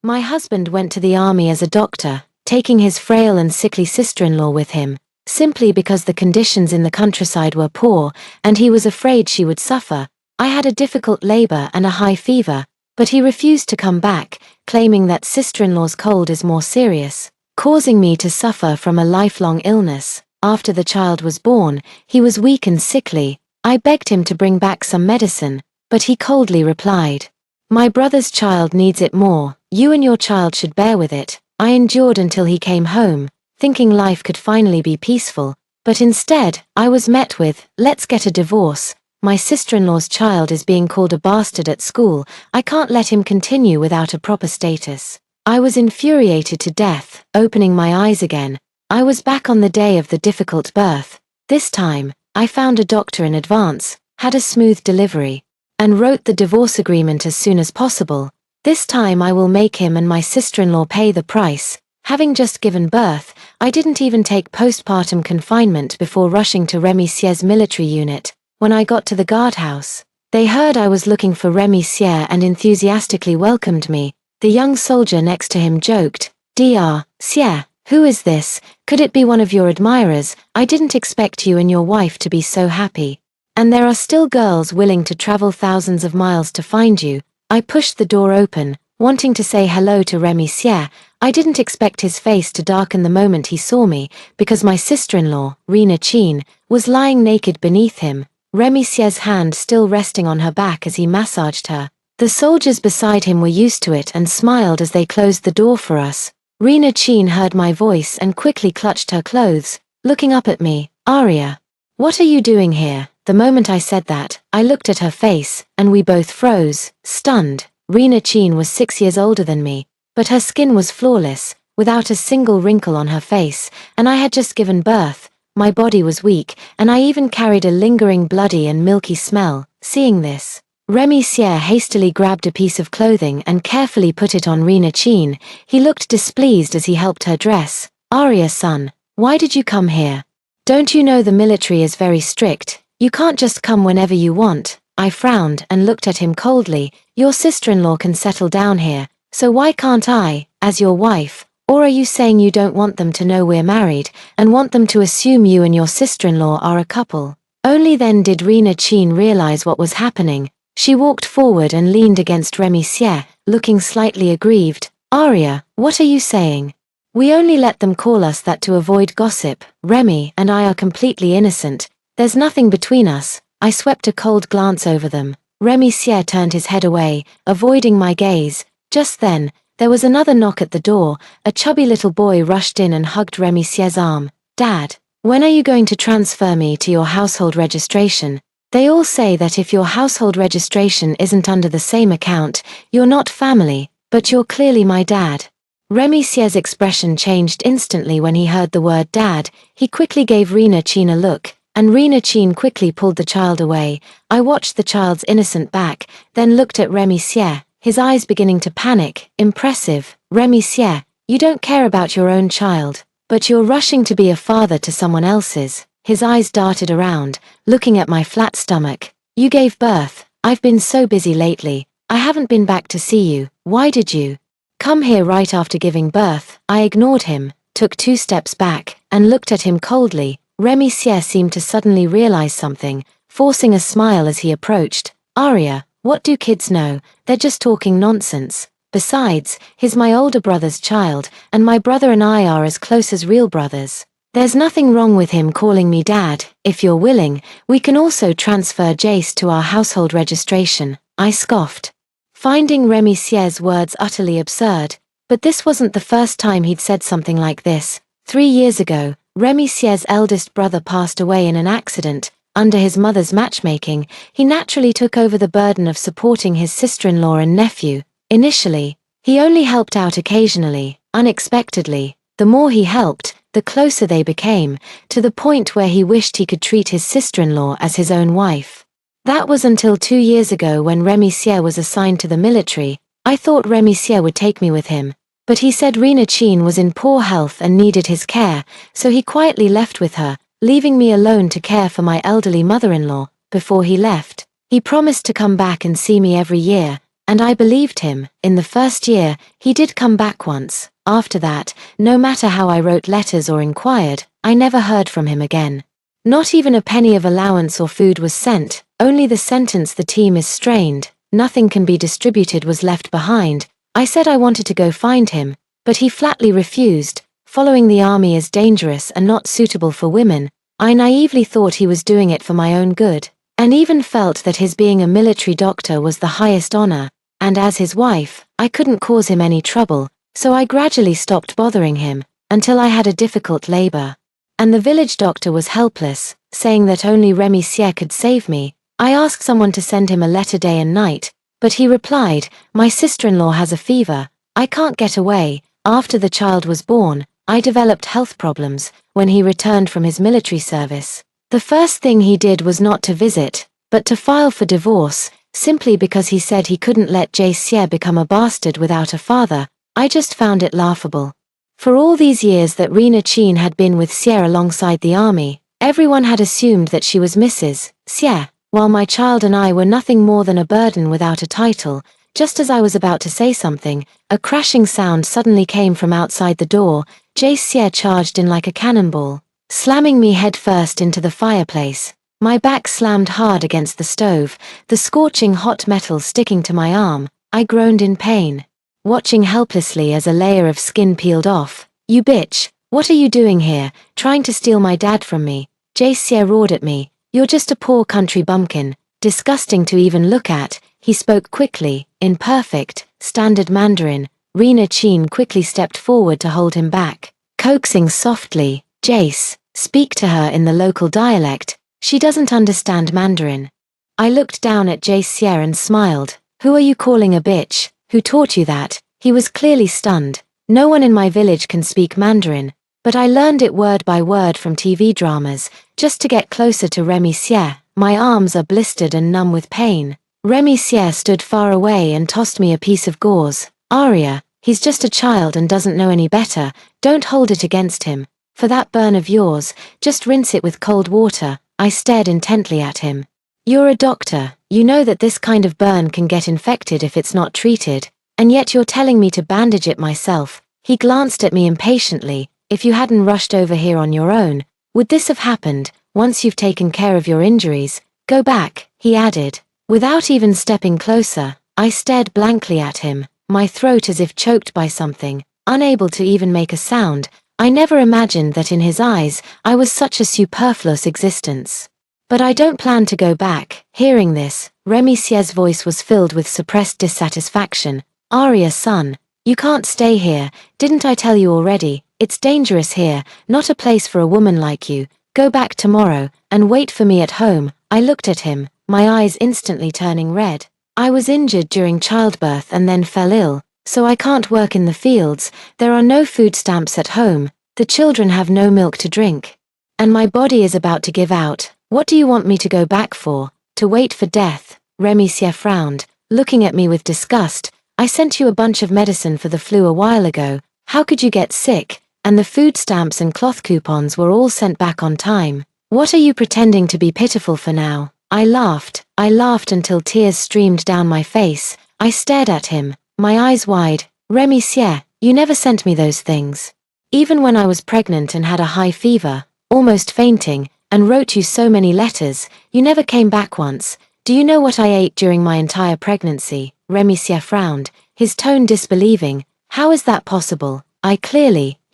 My husband went to the army as a doctor, taking his frail and sickly sister-in-law with him, simply because the conditions in the countryside were poor, and he was afraid she would suffer. I had a difficult labor and a high fever, but he refused to come back, claiming that sister-in-law's cold is more serious, causing me to suffer from a lifelong illness. After the child was born, he was weak and sickly. I begged him to bring back some medicine, but he coldly replied, "My brother's child needs it more, you and your child should bear with it." I endured until he came home, thinking life could finally be peaceful, but instead, I was met with, "Let's get a divorce. My sister-in-law's child is being called a bastard at school, I can't let him continue without a proper status." I was infuriated to death. Opening my eyes again, I was back on the day of the difficult birth. This time, I found a doctor in advance, had a smooth delivery, and wrote the divorce agreement as soon as possible. This time I will make him and my sister-in-law pay the price. Having just given birth, I didn't even take postpartum confinement before rushing to Remy Sier's military unit. When I got to the guardhouse, they heard I was looking for Remy Sier and enthusiastically welcomed me. The young soldier next to him joked, "Dr. Sier, who is this? Could it be one of your admirers? I didn't expect you and your wife to be so happy. And there are still girls willing to travel thousands of miles to find you." I pushed the door open, wanting to say hello to Remy Sier. I didn't expect his face to darken the moment he saw me, because my sister-in-law, Rena Chin, was lying naked beneath him, Remy Sier's hand still resting on her back as he massaged her. The soldiers beside him were used to it and smiled as they closed the door for us. Rena Chin heard my voice and quickly clutched her clothes, looking up at me. "Aria, what are you doing here?" The moment I said that, I looked at her face, and we both froze, stunned. Rena Chin was 6 years older than me, but her skin was flawless, without a single wrinkle on her face, and I had just given birth. My body was weak, and I even carried a lingering bloody and milky smell. Seeing this, Remy Sier hastily grabbed a piece of clothing and carefully put it on Rena Chin. He looked displeased as he helped her dress. "Aria, son, why did you come here? Don't you know the military is very strict? You can't just come whenever you want." I frowned and looked at him coldly. "Your sister-in-law can settle down here, so why can't I, as your wife? Or are you saying you don't want them to know we're married, and want them to assume you and your sister-in-law are a couple?" Only then did Rena Chin realize what was happening. She walked forward and leaned against Remy Sier, looking slightly aggrieved. "Aria, what are you saying? We only let them call us that to avoid gossip. Remy and I are completely innocent. There's nothing between us." I swept a cold glance over them. Remy Sier turned his head away, avoiding my gaze. Just then, there was another knock at the door. A chubby little boy rushed in and hugged Remy Sier's arm. "Dad, when are you going to transfer me to your household registration? They all say that if your household registration isn't under the same account, you're not family, but you're clearly my dad." Remy Sier's expression changed instantly when he heard the word dad. He quickly gave Rena Chin a look, and Rena Chin quickly pulled the child away. I watched the child's innocent back, then looked at Remy Sier, his eyes beginning to panic. "Impressive, Remy Sier, you don't care about your own child, but you're rushing to be a father to someone else's." His eyes darted around, looking at my flat stomach. "You gave birth. I've been so busy lately. I haven't been back to see you. Why did you come here right after giving birth?" I ignored him, took 2 steps back, and looked at him coldly. Remy Sier seemed to suddenly realize something, forcing a smile as he approached. "Aria, what do kids know? They're just talking nonsense. Besides, he's my older brother's child, and my brother and I are as close as real brothers. There's nothing wrong with him calling me dad. If you're willing, we can also transfer Jace to our household registration." I scoffed, finding Remy Sier's words utterly absurd. But this wasn't the first time he'd said something like this. 3 years ago, Remy Sier's eldest brother passed away in an accident. Under his mother's matchmaking, he naturally took over the burden of supporting his sister-in-law and nephew. Initially, he only helped out occasionally. Unexpectedly, the more he helped, the closer they became, to the point where he wished he could treat his sister-in-law as his own wife. That was until 2 years ago when Remy Sier was assigned to the military. I thought Remy Sier would take me with him, but he said Rena Chin was in poor health and needed his care, so he quietly left with her, leaving me alone to care for my elderly mother-in-law. Before he left, he promised to come back and see me every year, And I believed him. In the first year, he did come back once. After that, no matter how I wrote letters or inquired, I never heard from him again. Not even a penny of allowance or food was sent, only the sentence "the team is strained, nothing can be distributed" was left behind. I said I wanted to go find him, but he flatly refused. Following the army is dangerous and not suitable for women. I naively thought he was doing it for my own good, and even felt that his being a military doctor was the highest honor, and as his wife, I couldn't cause him any trouble, so I gradually stopped bothering him, until I had a difficult labor. And the village doctor was helpless, saying that only Remy Sier could save me. I asked someone to send him a letter day and night, but he replied, "My sister-in-law has a fever, I can't get away." After the child was born, I developed health problems. When he returned from his military service, the first thing he did was not to visit, but to file for divorce, simply because he said he couldn't let Jay Sier become a bastard without a father. I just found it laughable. For all these years that Rena Chin had been with Sier alongside the army, everyone had assumed that she was Mrs. Sier, while my child and I were nothing more than a burden without a title. Just as I was about to say something, a crashing sound suddenly came from outside the door. Jay Sier charged in like a cannonball, slamming me head first into the fireplace. My back slammed hard against the stove, the scorching hot metal sticking to my arm. I groaned in pain, watching helplessly as a layer of skin peeled off. "You bitch, what are you doing here, trying to steal my dad from me?" Jay Sier roared at me. "You're just a poor country bumpkin, disgusting to even look at." He spoke quickly, in perfect, standard Mandarin. Rena Chin quickly stepped forward to hold him back, coaxing softly, "Jace, speak to her in the local dialect, she doesn't understand Mandarin." I looked down at Jay Sier and smiled. "Who are you calling a bitch? Who taught you that?" He was clearly stunned. "No one in my village can speak Mandarin, but I learned it word by word from TV dramas, just to get closer to Remy Sier. My arms are blistered and numb with pain." Remy Sier stood far away and tossed me a piece of gauze. "Aria, he's just a child and doesn't know any better, don't hold it against him. For that burn of yours, just rinse it with cold water." I stared intently at him. "You're a doctor, you know that this kind of burn can get infected if it's not treated, and yet you're telling me to bandage it myself." He glanced at me impatiently. "If you hadn't rushed over here on your own, would this have happened? Once you've taken care of your injuries, go back," he added. Without even stepping closer, I stared blankly at him, my throat as if choked by something, unable to even make a sound. I never imagined that in his eyes, I was such a superfluous existence. "But I don't plan to go back." Hearing this, Remy Sier's voice was filled with suppressed dissatisfaction. "Aria, son, you can't stay here, didn't I tell you already? It's dangerous here, not a place for a woman like you. Go back tomorrow, and wait for me at home." I looked at him, my eyes instantly turning red. "I was injured during childbirth and then fell ill, so I can't work in the fields, there are no food stamps at home, the children have no milk to drink, and my body is about to give out. What do you want me to go back for? To wait for death?" Remy Sier frowned, looking at me with disgust. "I sent you a bunch of medicine for the flu a while ago, how could you get sick? And the food stamps and cloth coupons were all sent back on time. What are you pretending to be pitiful for now?" I laughed until tears streamed down my face. I stared at him, my eyes wide. "Remy Sier, you never sent me those things. Even when I was pregnant and had a high fever, almost fainting, and wrote you so many letters, you never came back once. Do you know what I ate during my entire pregnancy?" Remy Sier frowned, his tone disbelieving. "How is that possible?"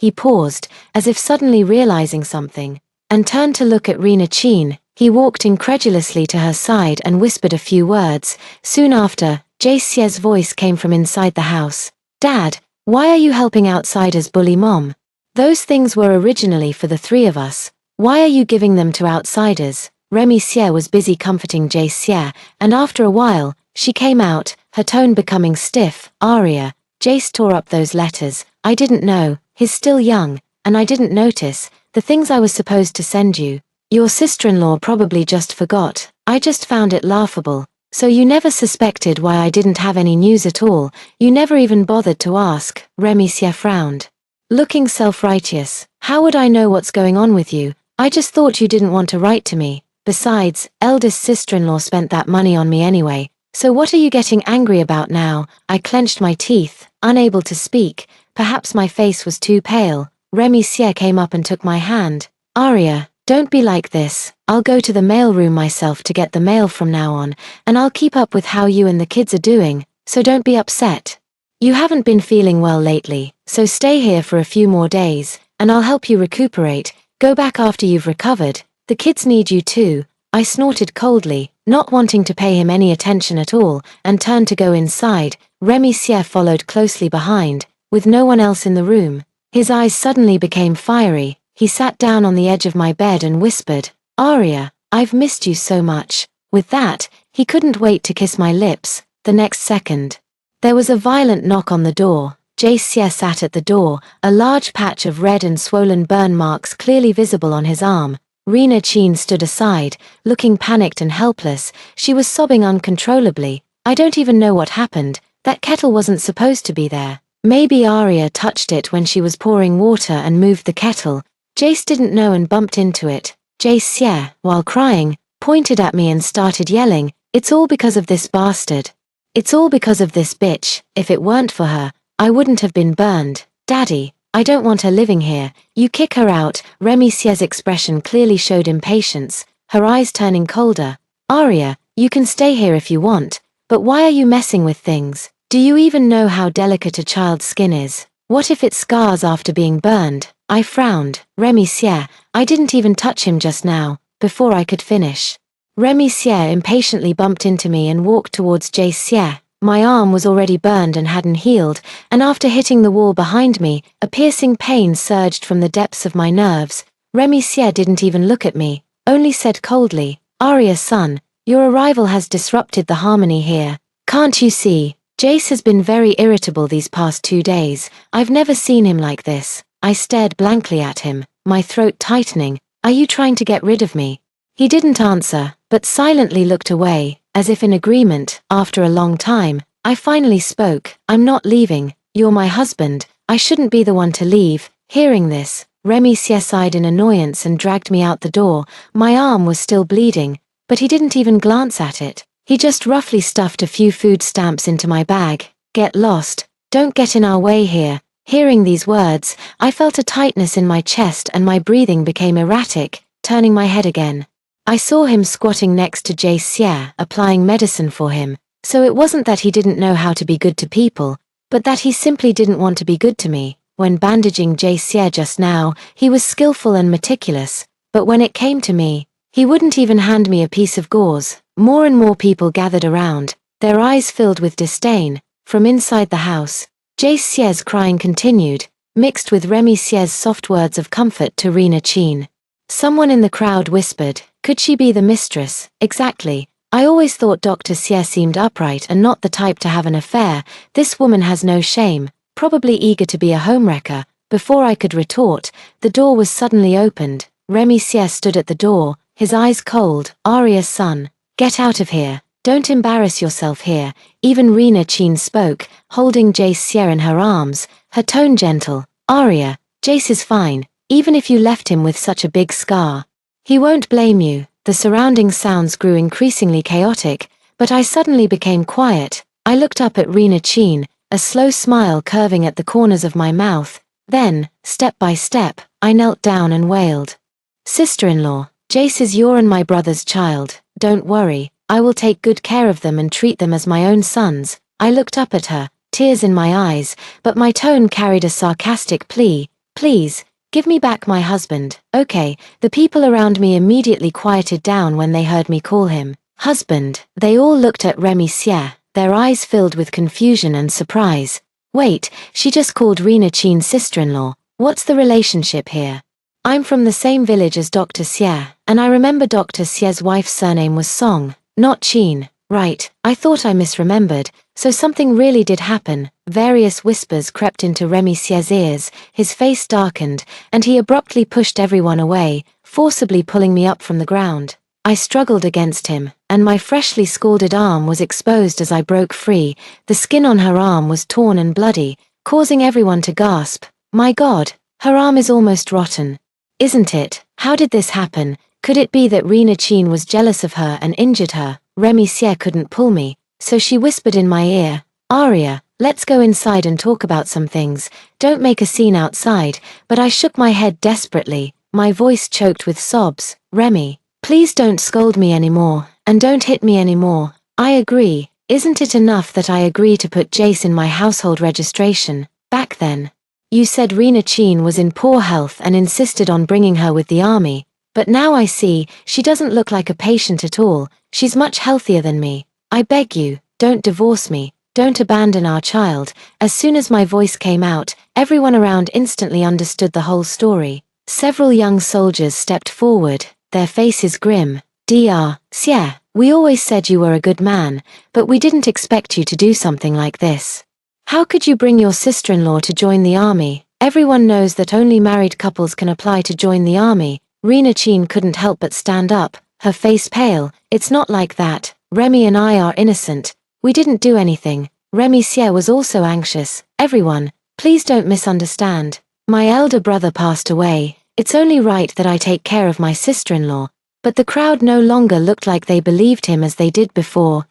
He paused, as if suddenly realizing something, and turned to look at Rena Chin. He walked incredulously to her side and whispered a few words. Soon after, Jay Sier's voice came from inside the house. "Dad, why are you helping outsiders bully Mom? Those things were originally for the three of us. Why are you giving them to outsiders?" Remy Sier was busy comforting Jay Sier, and after a while, she came out, her tone becoming stiff. "Aria, Jace tore up those letters. I didn't know, he's still young, and I didn't notice, the things I was supposed to send you. Your sister-in-law probably just forgot. I just found it laughable. So you never suspected why I didn't have any news at all, you never even bothered to ask." Remy Sier frowned, looking self-righteous. "How would I know what's going on with you? I just thought you didn't want to write to me. Besides, eldest sister-in-law spent that money on me anyway, So what are you getting angry about now? I clenched my teeth, unable to speak. Perhaps my face was too pale. Remy Sier came up and took my hand. Aria, don't be like this. I'll go to the mailroom myself to get the mail from now on, and I'll keep up with how you and the kids are doing, so don't be upset. You haven't been feeling well lately, so stay here for a few more days, and I'll help you recuperate. Go back after you've recovered. The kids need you too. I snorted coldly, not wanting to pay him any attention at all, and turned to go inside. Remy Sier followed closely behind, with no one else in the room. His eyes suddenly became fiery. He sat down on the edge of my bed and whispered, "Aria, I've missed you so much." With that, he couldn't wait to kiss my lips. The next second, there was a violent knock on the door. Jace Sier sat at the door, a large patch of red and swollen burn marks clearly visible on his arm. Rena Chin stood aside, looking panicked and helpless. She was sobbing uncontrollably. I don't even know what happened. That kettle wasn't supposed to be there. Maybe Aria touched it when she was pouring water and moved the kettle. Jace didn't know and bumped into it. Jace Sier, while crying, pointed at me and started yelling, "It's all because of this bastard. It's all because of this bitch. If it weren't for her, I wouldn't have been burned. Daddy, I don't want her living here. You kick her out." Remy Sier's expression clearly showed impatience, her eyes turning colder. "Aria, you can stay here if you want, but why are you messing with things? Do you even know how delicate a child's skin is? What if it scars after being burned?" I frowned. "Remy Sier, I didn't even touch him just now." Before I could finish, Remy Sier impatiently bumped into me and walked towards Jace Sier. My arm was already burned and hadn't healed, and after hitting the wall behind me, a piercing pain surged from the depths of my nerves. Remy Sier didn't even look at me, only said coldly, "Aria son, your arrival has disrupted the harmony here. Can't you see? Jace has been very irritable these past 2 days. I've never seen him like this." I stared blankly at him, my throat tightening. "Are you trying to get rid of me?" He didn't answer, but silently looked away, as if in agreement. After a long time, I finally spoke. "I'm not leaving. You're my husband. I shouldn't be the one to leave." Hearing this, Remy Sier sighed in annoyance and dragged me out the door. My arm was still bleeding, but he didn't even glance at it. He just roughly stuffed a few food stamps into my bag. "Get lost. Don't get in our way here." Hearing these words, I felt a tightness in my chest and my breathing became erratic. Turning my head again, I saw him squatting next to Jace Sier, applying medicine for him. So it wasn't that he didn't know how to be good to people, but that he simply didn't want to be good to me. When bandaging Jace Sier just now, he was skillful and meticulous, but when it came to me, he wouldn't even hand me a piece of gauze. More and more people gathered around, their eyes filled with disdain. From inside the house, Jace Sier's crying continued, mixed with Remy Sier's soft words of comfort to Rena Chin. Someone in the crowd whispered, "Could she be the mistress?" Exactly. I always thought Dr. Sier seemed upright and not the type to have an affair. This woman has no shame, probably eager to be a homewrecker. Before I could retort, the door was suddenly opened. Remy Sier stood at the door, his eyes cold. "Aria's son, get out of here. Don't embarrass yourself here." Even Rena Chin spoke, holding Jace Sier in her arms, her tone gentle. "Aria, Jace is fine, even if you left him with such a big scar. He won't blame you." The surrounding sounds grew increasingly chaotic, but I suddenly became quiet. I looked up at Rena Chin, a slow smile curving at the corners of my mouth. Then, step by step, I knelt down and wailed, "Sister-in-law, Jace is your and my brother's child. Don't worry, I will take good care of them and treat them as my own sons." I looked up at her, tears in my eyes, but my tone carried a sarcastic plea. "Please, give me back my husband." "Okay." The people around me immediately quieted down when they heard me call him husband. They all looked at Remy Sier, their eyes filled with confusion and surprise. "Wait, she just called Rena Chin sister-in-law. What's the relationship here?" "I'm from the same village as Dr. Sier, and I remember Dr. Sier's wife's surname was Song, not Chin." "Right, I thought I misremembered, so something really did happen." Various whispers crept into Remy Sier's ears, his face darkened, and he abruptly pushed everyone away, forcibly pulling me up from the ground. I struggled against him, and my freshly scalded arm was exposed as I broke free. The skin on her arm was torn and bloody, causing everyone to gasp. "My God, her arm is almost rotten." "Isn't it? How did this happen? Could it be that Rena Chin was jealous of her and injured her?" Remy Sier couldn't pull me. So she whispered in my ear, "Arya, let's go inside and talk about some things, don't make a scene outside," but I shook my head desperately, my voice choked with sobs. "Remy, please don't scold me anymore, and don't hit me anymore. I agree. Isn't it enough that I agree to put Jace in my household registration? Back then, you said Rena Chin was in poor health and insisted on bringing her with the army, but now I see, she doesn't look like a patient at all, she's much healthier than me. I beg you, don't divorce me, don't abandon our child." As soon as my voice came out, everyone around instantly understood the whole story. Several young soldiers stepped forward, their faces grim. "Dr. Xie, we always said you were a good man, but we didn't expect you to do something like this. How could you bring your sister-in-law to join the army? Everyone knows that only married couples can apply to join the army." Rena Chin couldn't help but stand up, her face pale. "It's not like that. Remy and I are innocent. We didn't do anything." Remy Xie was also anxious. "Everyone, please don't misunderstand. My elder brother passed away. It's only right that I take care of my sister-in-law." But the crowd no longer looked like they believed him as they did before.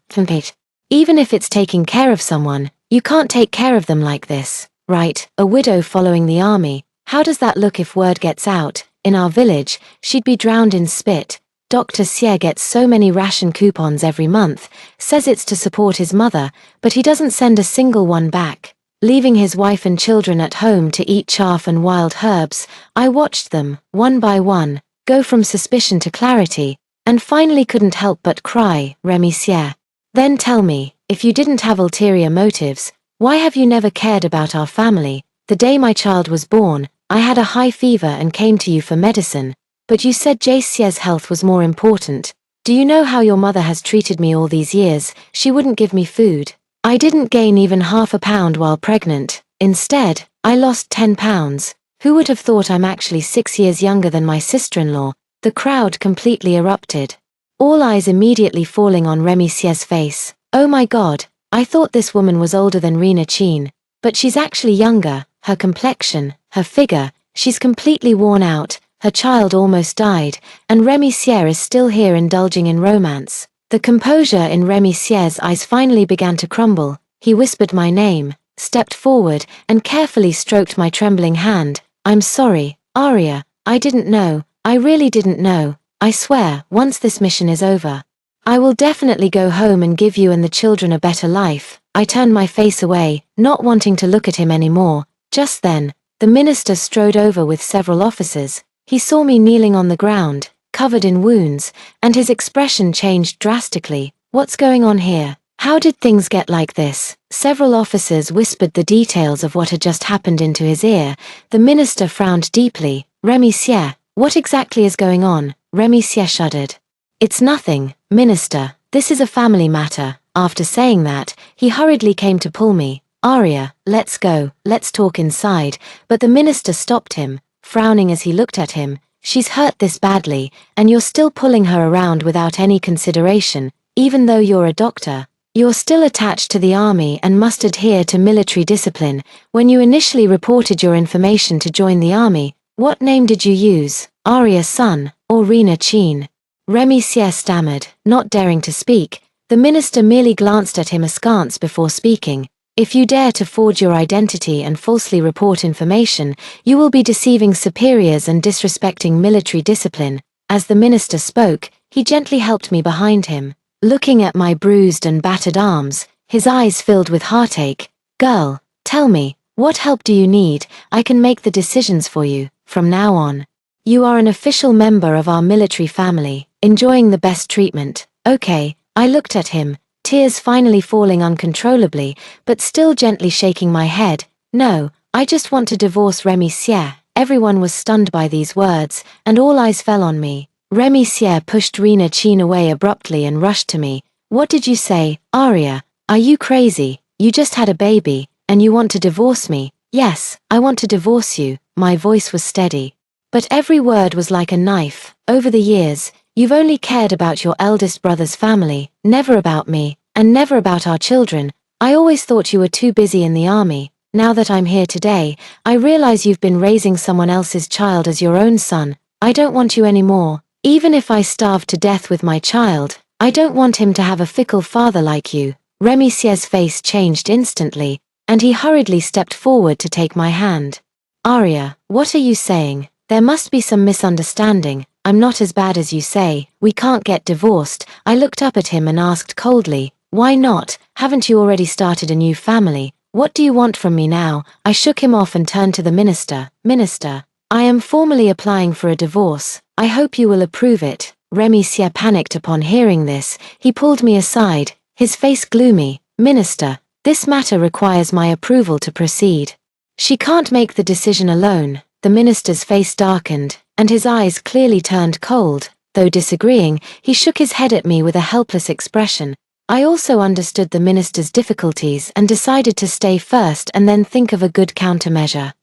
"Even if it's taking care of someone, you can't take care of them like this, right? A widow following the army. How does that look if word gets out? In our village, she'd be drowned in spit. Dr. Xie gets so many ration coupons every month, says it's to support his mother, but he doesn't send a single one back, leaving his wife and children at home to eat chaff and wild herbs." I watched them, one by one, go from suspicion to clarity, and finally couldn't help but cry. "Remy Xie, then tell me, if you didn't have ulterior motives, why have you never cared about our family? The day my child was born, I had a high fever and came to you for medicine, but you said Jace Xie's health was more important. Do you know how your mother has treated me all these years? She wouldn't give me food. I didn't gain even half a pound while pregnant. Instead, I lost 10 pounds. Who would have thought I'm actually 6 years younger than my sister-in-law?" The crowd completely erupted, all eyes immediately falling on Remy Xie's face. "Oh my God, I thought this woman was older than Rena Chin, but she's actually younger. Her complexion, her figure, she's completely worn out, her child almost died, and Remy Xie is still here indulging in romance." The composure in Remy Xie's eyes finally began to crumble. He whispered my name, stepped forward, and carefully stroked my trembling hand. "I'm sorry, Arya, I didn't know, I really didn't know. I swear, once this mission is over, I will definitely go home and give you and the children a better life." I turned my face away, not wanting to look at him anymore. Just then, the minister strode over with several officers. He saw me kneeling on the ground, covered in wounds, and his expression changed drastically. "What's going on here? How did things get like this?" Several officers whispered the details of what had just happened into his ear. The minister frowned deeply. "Remy Xie, what exactly is going on?" Remy Xie shuddered. "It's nothing, minister, this is a family matter." After saying that, he hurriedly came to pull me. "Arya, let's go, let's talk inside," but the minister stopped him, frowning as he looked at him. "She's hurt this badly, and you're still pulling her around without any consideration. Even though you're a doctor, you're still attached to the army and must adhere to military discipline. When you initially reported your information to join the army, what name did you use? Arya Sun, or Rena Chin?" Remy Xie stammered, not daring to speak. The minister merely glanced at him askance before speaking. "If you dare to forge your identity and falsely report information, you will be deceiving superiors and disrespecting military discipline." As the minister spoke, he gently helped me behind him. Looking at my bruised and battered arms, his eyes filled with heartache. "Girl, tell me, what help do you need? I can make the decisions for you. From now on, you are an official member of our military family, enjoying the best treatment." "Okay." I looked at him, tears finally falling uncontrollably, but still gently shaking my head. "No, I just want to divorce Remy Xie." Everyone was stunned by these words, and all eyes fell on me. Remy Xie pushed Rena Chin away abruptly and rushed to me. "What did you say, Arya? Are you crazy? You just had a baby, and you want to divorce me?" "Yes, I want to divorce you." My voice was steady, but every word was like a knife. "Over the years, you've only cared about your eldest brother's family, never about me, and never about our children. I always thought you were too busy in the army. Now that I'm here today, I realize you've been raising someone else's child as your own son. I don't want you anymore. Even if I starve to death with my child, I don't want him to have a fickle father like you." Remicier's face changed instantly, and he hurriedly stepped forward to take my hand. Arya, what are you saying? There must be some misunderstanding. I'm not as bad as you say. We can't get divorced. I looked up at him and asked coldly, why not? Haven't you already started a new family? What do you want from me now? I shook him off and turned to the minister. Minister, I am formally applying for a divorce. I hope you will approve it. Remicier panicked upon hearing this. He pulled me aside, his face gloomy. Minister, this matter requires my approval to proceed. She can't make the decision alone. The minister's face darkened, and his eyes clearly turned cold. Though disagreeing, he shook his head at me with a helpless expression. I also understood the minister's difficulties and decided to stay first and then think of a good countermeasure.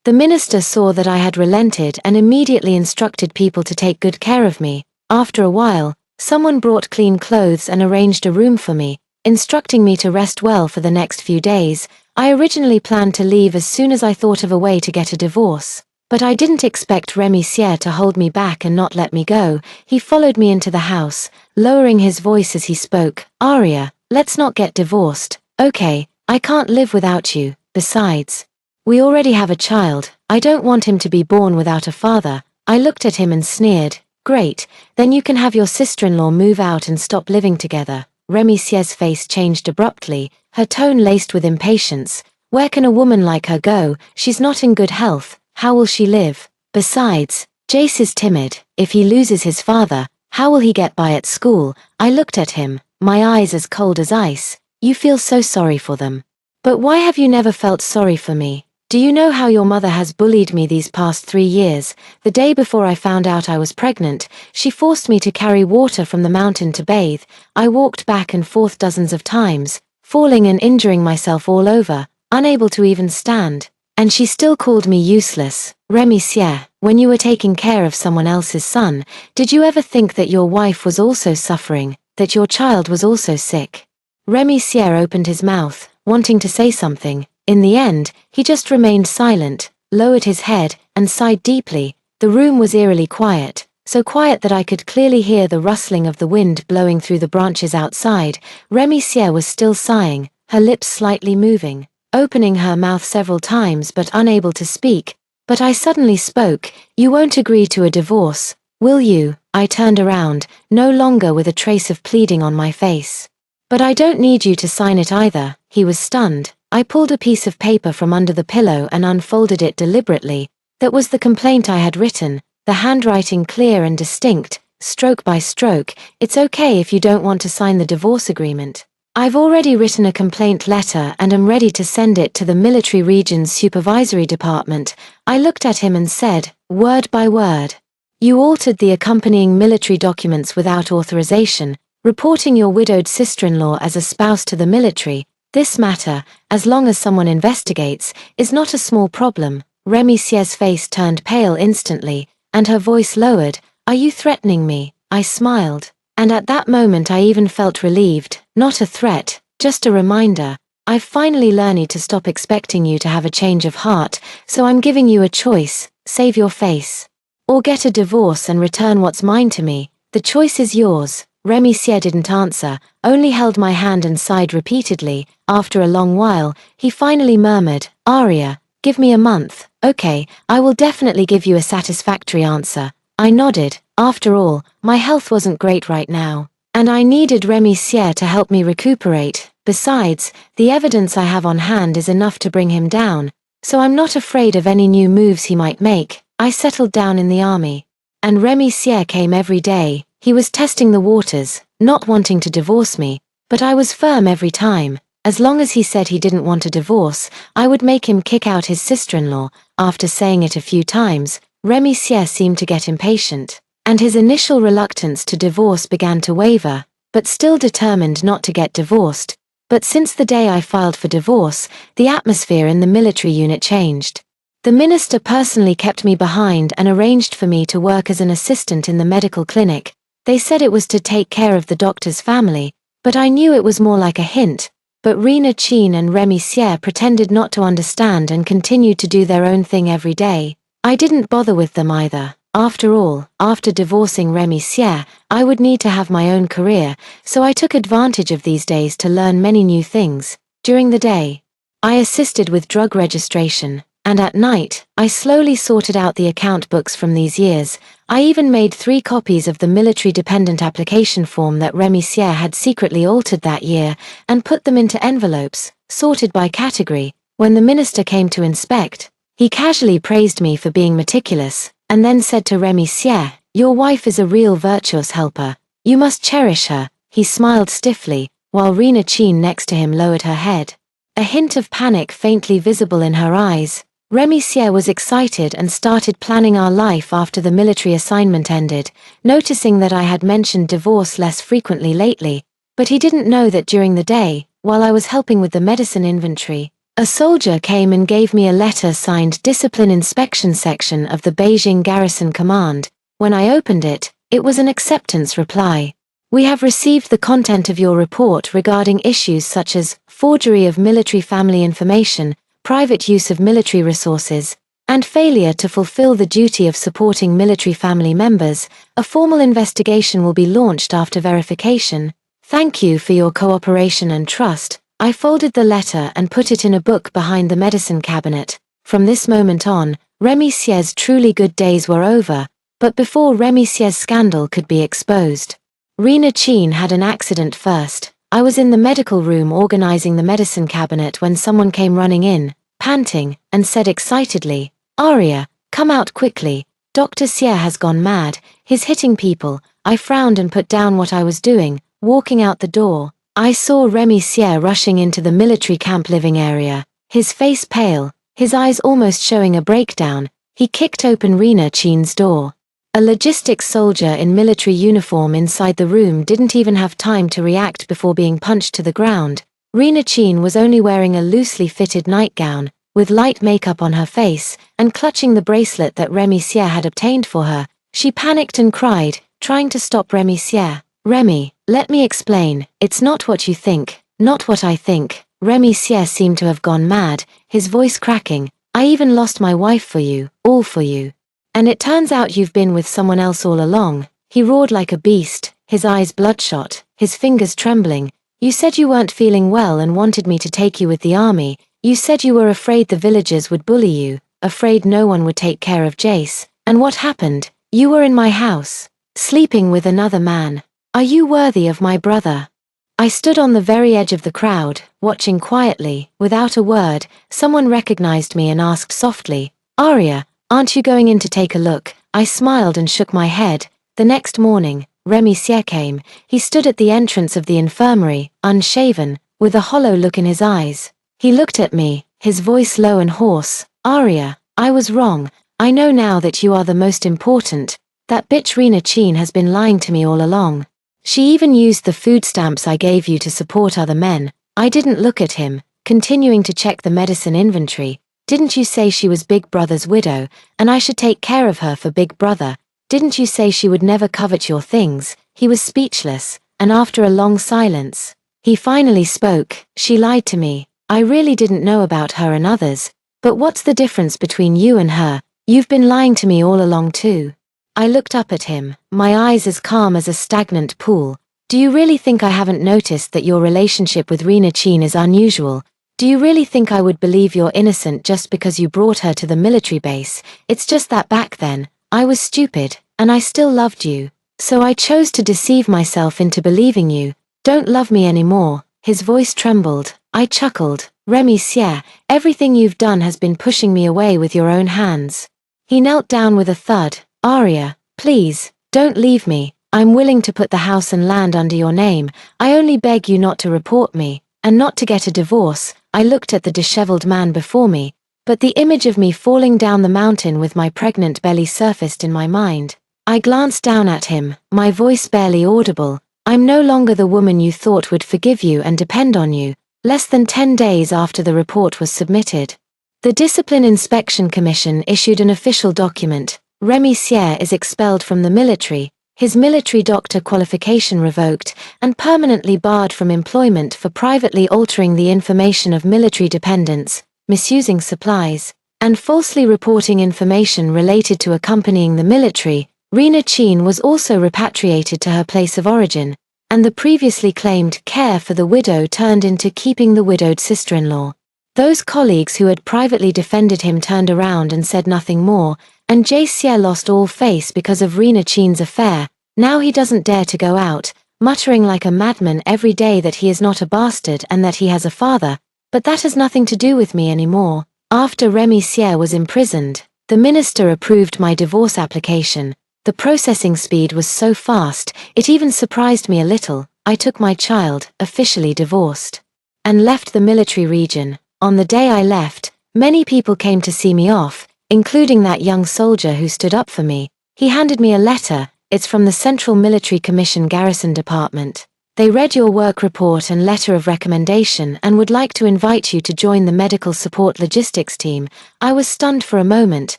The minister saw that I had relented and immediately instructed people to take good care of me. After a while, someone brought clean clothes and arranged a room for me, instructing me to rest well for the next few days. I originally planned to leave as soon as I thought of a way to get a divorce. But I didn't expect Remicier to hold me back and not let me go. He followed me into the house, lowering his voice as he spoke. Arya, let's not get divorced. Okay, I can't live without you. Besides, we already have a child. I don't want him to be born without a father. I looked at him and sneered. Great, then you can have your sister-in-law move out and stop living together. Remicier's face changed abruptly, her tone laced with impatience. Where can a woman like her go? She's not in good health. How will she live? Besides, Jace is timid. If he loses his father, how will he get by at school? I looked at him, my eyes as cold as ice. You feel so sorry for them. But why have you never felt sorry for me? Do you know how your mother has bullied me these past 3 years? The day before I found out I was pregnant, she forced me to carry water from the mountain to bathe. I walked back and forth dozens of times, falling and injuring myself all over, unable to even stand. And she still called me useless. Remicier, when you were taking care of someone else's son, did you ever think that your wife was also suffering, that your child was also sick? Remicier opened his mouth, wanting to say something. In the end, he just remained silent, lowered his head, and sighed deeply. The room was eerily quiet, so quiet that I could clearly hear the rustling of the wind blowing through the branches outside. Remicier was still sighing, her lips slightly moving, opening her mouth several times but unable to speak. But I suddenly spoke. You won't agree to a divorce, will you? I turned around, no longer with a trace of pleading on my face. But I don't need you to sign it either. He was stunned. I pulled a piece of paper from under the pillow and unfolded it deliberately. That was the complaint I had written, the handwriting clear and distinct, stroke by stroke. It's okay if you don't want to sign the divorce agreement. I've already written a complaint letter and am ready to send it to the Military Regions Supervisory Department. I looked at him and said, word by word. You altered the accompanying military documents without authorization, reporting your widowed sister-in-law as a spouse to the military. This matter, as long as someone investigates, is not a small problem. Remicier's face turned pale instantly, and her voice lowered. Are you threatening me? I smiled. And at that moment I even felt relieved. Not a threat, just a reminder. I've finally learned to stop expecting you to have a change of heart, so I'm giving you a choice. Save your face. Or get a divorce and return what's mine to me. The choice is yours. Remicier didn't answer, only held my hand and sighed repeatedly. After a long while, he finally murmured, Arya, give me a month. Okay, I will definitely give you a satisfactory answer. I nodded. After all, my health wasn't great right now, and I needed Remicier to help me recuperate. Besides, the evidence I have on hand is enough to bring him down, so I'm not afraid of any new moves he might make. I settled down in the army, and Remicier came every day. He was testing the waters, not wanting to divorce me, but I was firm every time. As long as he said he didn't want a divorce, I would make him kick out his sister-in-law. After saying it a few times, Remicier seemed to get impatient, and his initial reluctance to divorce began to waver, but still determined not to get divorced. But since the day I filed for divorce, the atmosphere in the military unit changed. The minister personally kept me behind and arranged for me to work as an assistant in the medical clinic. They said it was to take care of the doctor's family, but I knew it was more like a hint. But Rena Chin and Remicier pretended not to understand and continued to do their own thing every day. I didn't bother with them either. After all, after divorcing Remy Sier, I would need to have my own career, so I took advantage of these days to learn many new things. During the day, I assisted with drug registration, and at night, I slowly sorted out the account books from these years. I even made 3 copies of the military dependent application form that Remy Sier had secretly altered that year, and put them into envelopes, sorted by category. When the minister came to inspect, he casually praised me for being meticulous, and then said to Remy Sier, "Your wife is a real virtuous helper. You must cherish her." He smiled stiffly, while Rena Chin next to him lowered her head, a hint of panic faintly visible in her eyes. Remy Sier was excited and started planning our life after the military assignment ended, noticing that I had mentioned divorce less frequently lately, but he didn't know that during the day, while I was helping with the medicine inventory, a soldier came and gave me a letter signed Discipline Inspection Section of the Beijing Garrison Command. When I opened it, it was an acceptance reply. "We have received the content of your report regarding issues such as forgery of military family information, private use of military resources, and failure to fulfill the duty of supporting military family members. A formal investigation will be launched after verification. Thank you for your cooperation and trust." I folded the letter and put it in a book behind the medicine cabinet. From this moment on, Remy Sier's truly good days were over, but before Remy Sier's scandal could be exposed, Rena Chin had an accident first. I was in the medical room organizing the medicine cabinet when someone came running in, panting, and said excitedly, "Aria, come out quickly. Dr. Sier has gone mad, he's hitting people." I frowned and put down what I was doing. Walking out the door, I saw Remy Sier rushing into the military camp living area, his face pale, his eyes almost showing a breakdown. He kicked open Rena Chin's door. A logistics soldier in military uniform inside the room didn't even have time to react before being punched to the ground. Rena Chin was only wearing a loosely fitted nightgown, with light makeup on her face, and clutching the bracelet that Remy Sier had obtained for her. She panicked and cried, trying to stop Remy Sier. "Remy, let me explain, it's not what you think, not what I think." Remy Sier seemed to have gone mad, his voice cracking. "I even lost my wife for you, all for you. And it turns out you've been with someone else all along." He roared like a beast, his eyes bloodshot, his fingers trembling. "You said you weren't feeling well and wanted me to take you with the army. You said you were afraid the villagers would bully you, afraid no one would take care of Jace. And what happened? You were in my house, sleeping with another man. Are you worthy of my brother?" I stood on the very edge of the crowd, watching quietly. Without a word, someone recognized me and asked softly, "Aria, aren't you going in to take a look?" I smiled and shook my head. The next morning, Remy Sier came. He stood at the entrance of the infirmary, unshaven, with a hollow look in his eyes. He looked at me, his voice low and hoarse. "Aria, I was wrong. I know now that you are the most important. That bitch Rena Chin has been lying to me all along. She even used the food stamps I gave you to support other men." I didn't look at him, continuing to check the medicine inventory. "Didn't you say she was Big Brother's widow, and I should take care of her for Big Brother? Didn't you say she would never covet your things?" He was speechless, and after a long silence, he finally spoke. "She lied to me. I really didn't know about her and others. But what's the difference between you and her? You've been lying to me all along too." I looked up at him, my eyes as calm as a stagnant pool. "Do you really think I haven't noticed that your relationship with Rena Chin is unusual? Do you really think I would believe you're innocent just because you brought her to the military base? It's just that back then, I was stupid, and I still loved you. So I chose to deceive myself into believing you don't love me anymore." His voice trembled. I chuckled. "Remy Sier, everything you've done has been pushing me away with your own hands." He knelt down with a thud. "Aria, please, don't leave me. I'm willing to put the house and land under your name. I only beg you not to report me, and not to get a divorce." I looked at the disheveled man before me, but the image of me falling down the mountain with my pregnant belly surfaced in my mind. I glanced down at him, my voice barely audible. "I'm no longer the woman you thought would forgive you and depend on you." Less than 10 days after the report was submitted, the Discipline Inspection Commission issued an official document. Remy Sier is expelled from the military, his military doctor qualification revoked, and permanently barred from employment for privately altering the information of military dependents, misusing supplies, and falsely reporting information related to accompanying the military. Rena Chin was also repatriated to her place of origin, and the previously claimed care for the widow turned into keeping the widowed sister-in-law. Those colleagues who had privately defended him turned around and said nothing more, and Jae Xie lost all face because of Rena Chin's affair. Now he doesn't dare to go out, muttering like a madman every day that he is not a bastard and that he has a father. But that has nothing to do with me anymore. After Remy Xie was imprisoned, the minister approved my divorce application. The processing speed was so fast, it even surprised me a little. I took my child, officially divorced, and left the military region. On the day I left, many people came to see me off, including that young soldier who stood up for me. He handed me a letter. It's from the Central Military Commission Garrison Department. They read your work report and letter of recommendation and would like to invite you to join the medical support logistics team. I was stunned for a moment,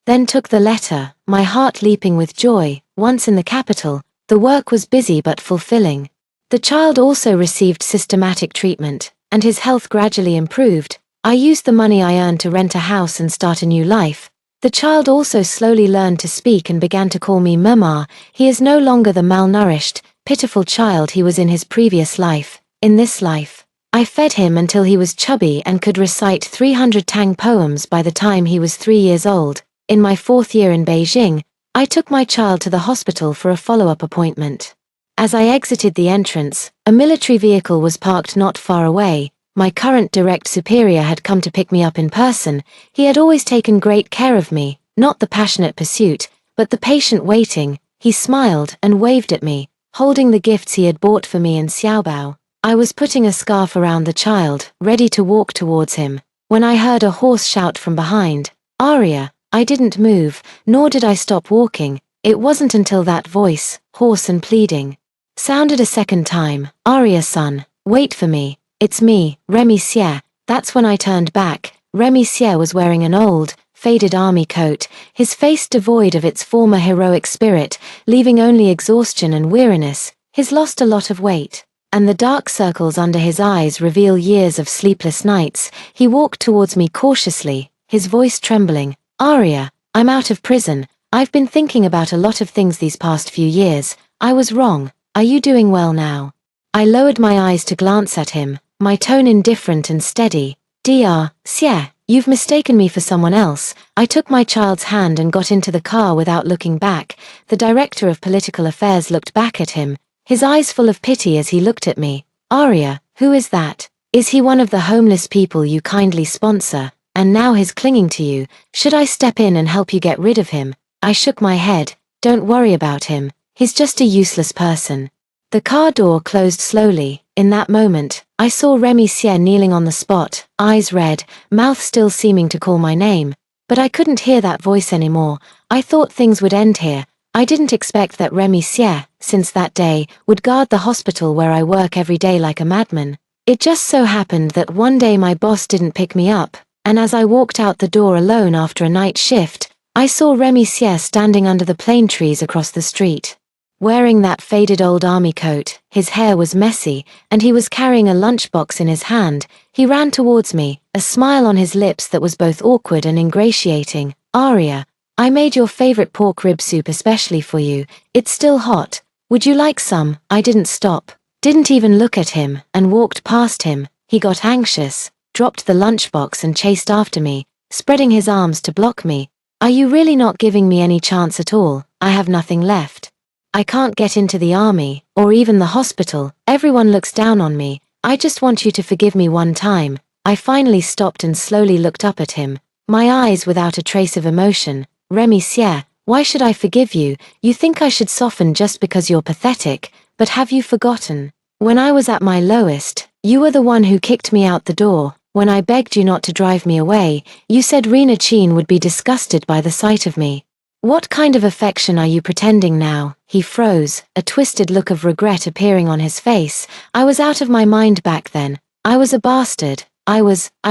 then took the letter, my heart leaping with joy. Once in the capital, the work was busy but fulfilling. The child also received systematic treatment, and his health gradually improved. I used the money I earned to rent a house and start a new life. The child also slowly learned to speak and began to call me Mama. He is no longer the malnourished, pitiful child he was in his previous life. In this life, I fed him until he was chubby and could recite 300 Tang poems by the time he was 3 years old. In my 4th year in Beijing, I took my child to the hospital for a follow-up appointment. As I exited the entrance, a military vehicle was parked not far away. My current direct superior had come to pick me up in person. He had always taken great care of me, not the passionate pursuit, but the patient waiting. He smiled and waved at me, holding the gifts he had bought for me in Xiaobao. I was putting a scarf around the child, ready to walk towards him, when I heard a hoarse shout from behind. Aria. I didn't move, nor did I stop walking. It wasn't until that voice, hoarse and pleading, sounded a second time. Aria-san, wait for me. It's me, Remy Xie. That's when I turned back. Remy Xie was wearing an old, faded army coat, his face devoid of its former heroic spirit, leaving only exhaustion and weariness. He's lost a lot of weight, and the dark circles under his eyes reveal years of sleepless nights. He walked towards me cautiously, his voice trembling. Aria, I'm out of prison. I've been thinking about a lot of things these past few years. I was wrong. Are you doing well now? I lowered my eyes to glance at him, my tone indifferent and steady. Dr. Xie, you've mistaken me for someone else. I took my child's hand and got into the car without looking back. The director of political affairs looked back at him, his eyes full of pity as he looked at me. Aria, who is that? Is he one of the homeless people you kindly sponsor, and now he's clinging to you? Should I step in and help you get rid of him? I shook my head. Don't worry about him. He's just a useless person. The car door closed slowly. In that moment, I saw Remy Xie kneeling on the spot, eyes red, mouth still seeming to call my name. But I couldn't hear that voice anymore. I thought things would end here. I didn't expect that Remy Xie, since that day, would guard the hospital where I work every day like a madman. It just so happened that one day my boss didn't pick me up, and as I walked out the door alone after a night shift, I saw Remy Xie standing under the plane trees across the street. Wearing that faded old army coat, his hair was messy, and he was carrying a lunchbox in his hand. He ran towards me, a smile on his lips that was both awkward and ingratiating. Aria, I made your favorite pork rib soup especially for you. It's still hot. Would you like some? I didn't stop, didn't even look at him, and walked past him. He got anxious, dropped the lunchbox and chased after me, spreading his arms to block me. Are you really not giving me any chance at all? I have nothing left. I can't get into the army, or even the hospital. Everyone looks down on me. I just want you to forgive me one time. I finally stopped and slowly looked up at him, my eyes without a trace of emotion. Remy Xie, why should I forgive you? You think I should soften just because you're pathetic, but have you forgotten? When I was at my lowest, you were the one who kicked me out the door. When I begged you not to drive me away, you said Rena Chin would be disgusted by the sight of me. What kind of affection are you pretending now? He froze, a twisted look of regret appearing on his face. I was out of my mind back then. I was a bastard. I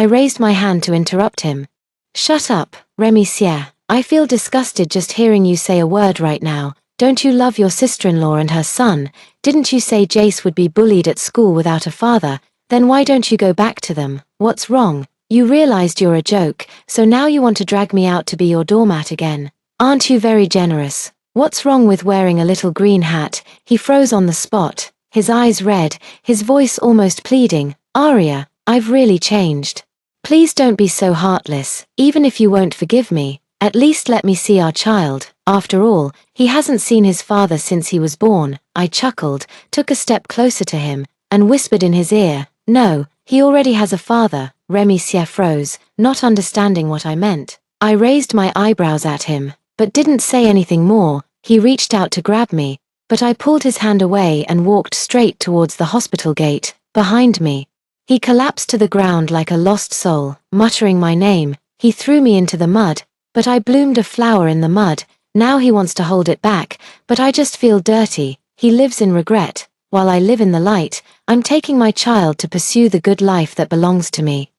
raised my hand to interrupt him. Shut up, Remy Xie. I feel disgusted just hearing you say a word right now. Don't you love your sister-in-law and her son? Didn't you say Jace would be bullied at school without a father? Then why don't you go back to them? What's wrong? You realized you're a joke, so now you want to drag me out to be your doormat again. Aren't you very generous? What's wrong with wearing a little green hat? He froze on the spot, his eyes red, his voice almost pleading. Arya, I've really changed. Please don't be so heartless. Even if you won't forgive me, at least let me see our child. After all, he hasn't seen his father since he was born. I chuckled, took a step closer to him, and whispered in his ear, no, he already has a father. Remisier froze, not understanding what I meant. I raised my eyebrows at him, but didn't say anything more. He reached out to grab me, but I pulled his hand away and walked straight towards the hospital gate, behind me. He collapsed to the ground like a lost soul, muttering my name. He threw me into the mud, but I bloomed a flower in the mud. Now he wants to hold it back, but I just feel dirty. He lives in regret, while I live in the light. I'm taking my child to pursue the good life that belongs to me.